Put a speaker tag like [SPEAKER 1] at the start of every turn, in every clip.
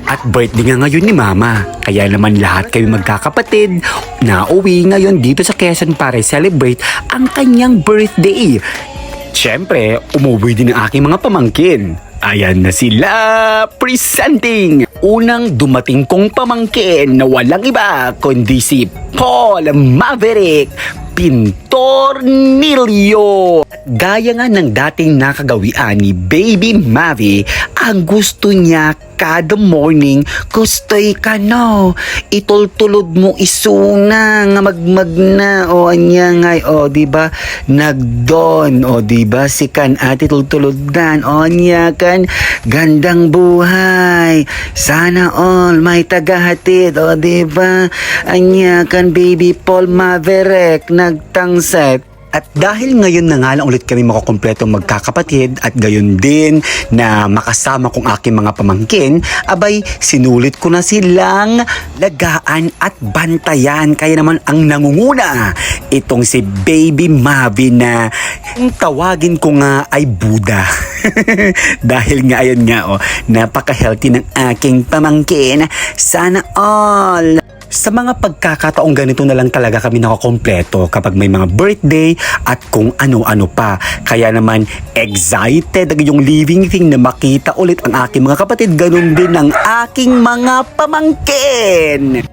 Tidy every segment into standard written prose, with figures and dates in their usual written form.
[SPEAKER 1] At birthday nga ngayon ni Mama. Kaya naman lahat kayo magkakapatid na uwi ngayon dito sa Quezon para celebrate ang kanyang birthday. Siyempre, umuwi din ang aking mga pamangkin. Ayan na sila, presenting! Unang dumating kong pamangkin na walang iba kundi si Paul Maverick Pintornilio. Gaya nga ng dating nakagawian ni Baby Mavi, ang gusto niya kada morning, gustoy ka no, itultulod mo isuna nga magmag na, o anya nga, o diba, nagdon, o diba, si kan ati tultuludan, o anya kan, gandang buhay, sana all may tagahatid, o diba, anya kan Baby Paul Maverick, nagtangset. At dahil ngayon na nga lang ulit kami makakompletong magkakapatid at gayon din na makasama kong aking mga pamangkin, abay sinulit ko na silang lagaan at bantayan. Kaya naman ang nangunguna itong si Baby Mavi na tawagin ko nga ay Buddha. Dahil nga ayun nga napaka-healthy ng aking pamangkin. Sana all! Sa mga pagkakataong ganito na lang talaga kami nakakompleto kapag may mga birthday at kung ano-ano pa. Kaya naman excited ang yung living thing na makita ulit ang aking mga kapatid. Ganun din ang aking mga pamangkin.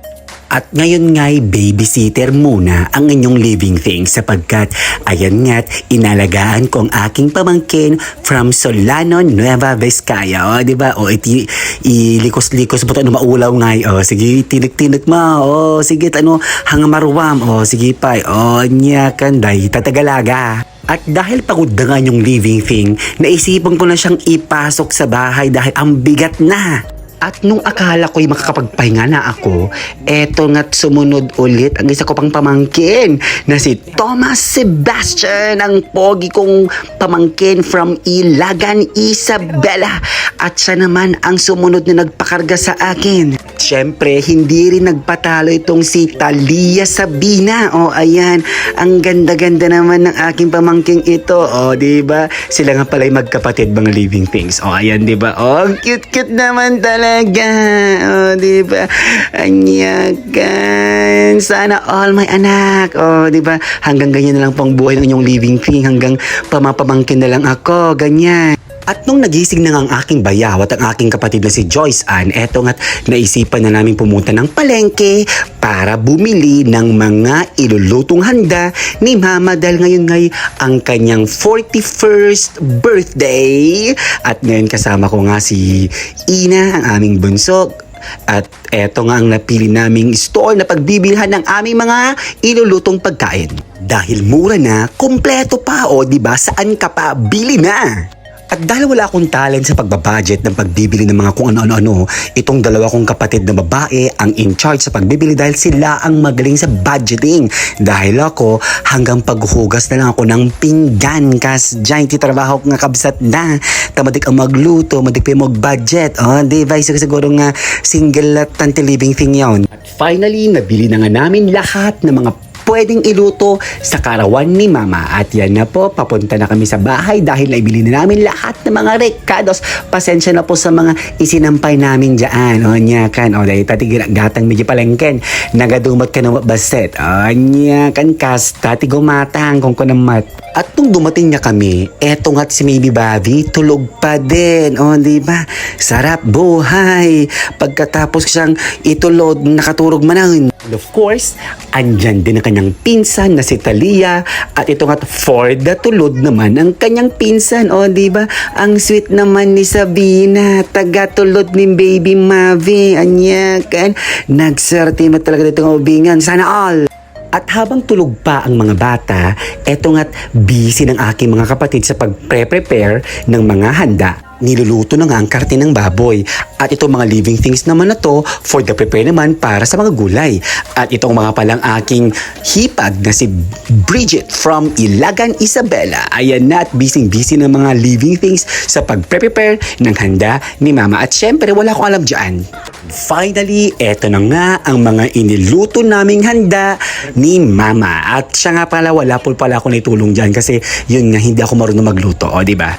[SPEAKER 1] At ngayon nga'y babysitter muna ang inyong living thing sapagkat ayan nga't inalagaan ko ang aking pamangkin from Solano, Nueva Vizcaya. O, diba? O, ilikos-likos mo ito maulaw nga'y. O, sige, tinik-tinik mo. O, sige, hanga maruwam. O, sige pa. O, niya kanday, tatagalaga. At dahil pagod na nga yung living thing, naisipan ko na siyang ipasok sa bahay dahil ang bigat na. At nung akala ko'y makakapagpahinga na ako, eto nga't sumunod ulit ang isa ko pang pamangkin na si Thomas Sebastian, ang pogi kong pamangkin from Ilagan, Isabela. At siya naman ang sumunod na nagpakarga sa akin. Siyempre, hindi rin nagpatalo itong si Talia Sabina. O, ayan, ang ganda-ganda naman ng aking pamangking ito. O, diba? Sila nga pala'y magkapatid mga living things. O, ayan, diba? O, cute-cute naman talaga. O, diba? Anyakan. Sana all my anak. O, diba? Hanggang ganyan na lang pang buhay ng inyong living thing. Hanggang pamapamangkin na lang ako. Ganyan. At nung nagising na nga ang aking bayaw at ang aking kapatid na si Joyce Ann, eto nga't naisipan na namin pumunta ng palengke para bumili ng mga ilulutong handa ni Mama dahil ngayon ngay ang kanyang 41st birthday. At ngayon kasama ko nga si Ina, ang aming bunso. At eto nga ang napili naming store na pagbibilhan ng aming mga ilulutong pagkain. Dahil mura na, kompleto pa o diba, saan ka pa, bili na! At dahil wala akong talent sa pagbabudget ng pagbibili ng mga kung ano-ano, itong dalawa kong kapatid na babae ang in charge sa pagbibili dahil sila ang magaling sa budgeting. Dahil ako, hanggang paghugas na lang ako ng pinggan kas dyan, titrabaho ko nga kabsat na. Tamadik ang magluto, madik pa yung mag-budget. O, device ko siguro nga single at living thing yon. At finally, nabili na nga namin lahat ng mga pwedeng iluto sa karawan ni Mama. At yan na po, papunta na kami sa bahay dahil naibili na namin lahat ng mga rekados. Pasensya na po sa mga isinampay namin dyan. O niya kan, o dahil tati gatang medyo palengken. Nagadumot ka ng baset. O niya kan kas, tati gumatang kung kunamat. At nung dumating niya kami, eto nga't si Baby Bavi, tulog pa din. O, diba? Sarap buhay. Pagkatapos siyang itulog, nakaturog manan. And of course, andyan din ang kanyang pinsan na si Talia. At ito nga't for the tulod naman ang kanyang pinsan. O, diba? Ang sweet naman ni Sabina. Taga-tulod ni Baby Mavi. Anya kan. Nagserte mo talaga dito ng ubingan. Sana all! At habang tulog pa ang mga bata, eto nga't busy ng aking mga kapatid sa pag-prepare ng mga handa. Niluluto na nga ang karte ng baboy. At itong mga living things naman na to, for the prepare naman para sa mga gulay. At itong mga palang aking hipag na si Bridget from Ilagan, Isabela. Ayan na at busy-busy ng mga living things sa pag-prepare ng handa ni Mama. At syempre, wala akong alam dyan. Finally, eto na nga ang mga iniluto naming handa ni Mama. At siya nga pala, wala po pala ako naitulong dyan kasi yun nga, hindi ako marunong magluto. O, diba?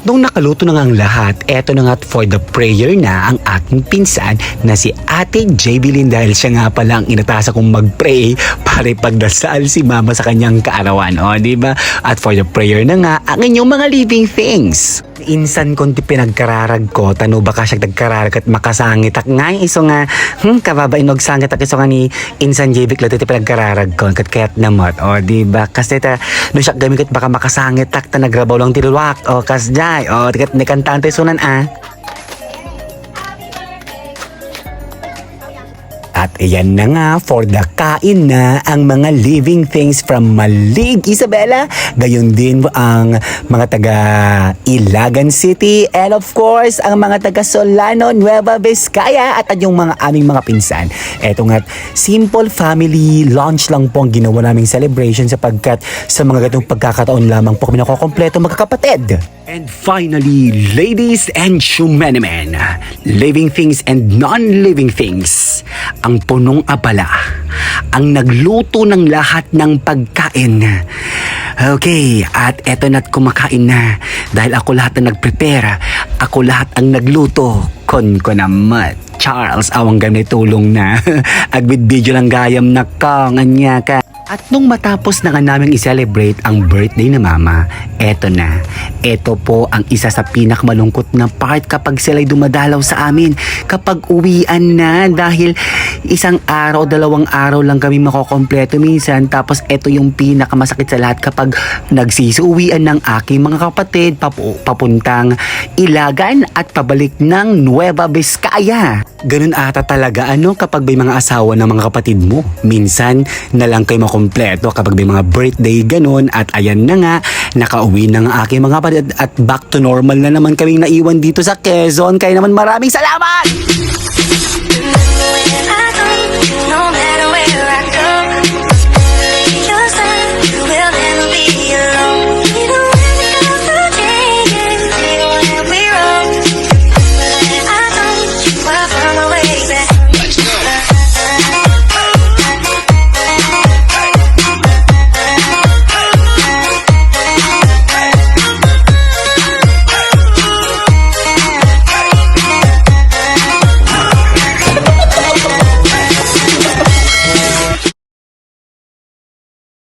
[SPEAKER 1] nung nakaluto na nga ang lahat, eto na nga for the prayer na ang aking pinsan na si Ate JB dahil siya nga pala ang inatasa kong mag-pray para ipagdasal si Mama sa kanyang kaarawan. O, diba? At for the prayer na nga, ang inyong mga living things. Insan konti pinagkararag ko, tano baka siya nagkararag at makasangit ak nga iso nga, kababa inog sangit ak iso nga ni Insan JB Klato ti pinagkararag ko, kaya't namot, o diba? Kasi no siya gamit baka makasangit ak ta nagrabaw lang tilulwak, o kasjay, o tikat ni kantante sunan At iyan na nga for the kain na ang mga living things from Malig, Isabela. Gayon din ang mga taga Ilagan City and of course ang mga taga Solano, Nueva Vizcaya at yung mga aming mga pinsan. Eto nga, simple family lunch lang po ang ginawa naming celebration sapagkat sa mga ganitong pagkakataon lamang po kami nakukompleto magkakapatid. And finally, ladies and gentlemen, living things and non-living things, ang punong abala, ang nagluto ng lahat ng pagkain. Okay, at eto na't kumakain na dahil ako lahat ang nagprepare, ako lahat ang nagluto. Kon ko naman, Charles, awang gamit tulong na. Agwid video lang gayam na kong, anya ka. At nung matapos na nga namin i-celebrate ang birthday na Mama, eto na. Eto po ang isa sa pinakamalungkot na part kapag sila'y dumadalaw sa amin. Kapag uwian na dahil isang araw, 2 araw lang kami makokompleto minsan. Tapos eto yung pinakamasakit sa lahat kapag nagsisuwian ng aking mga kapatid papuntang Ilagan at pabalik ng Nueva Vizcaya. Ganun ata talaga kapag may mga asawa ng mga kapatid mo. Minsan na lang kayo makompleto kapag may mga birthday ganun at ayan na nga, nakauwi na nga aking mga kapatid at back to normal na naman kaming naiwan dito sa Quezon. Kaya naman maraming salamat!
[SPEAKER 2] No matter where I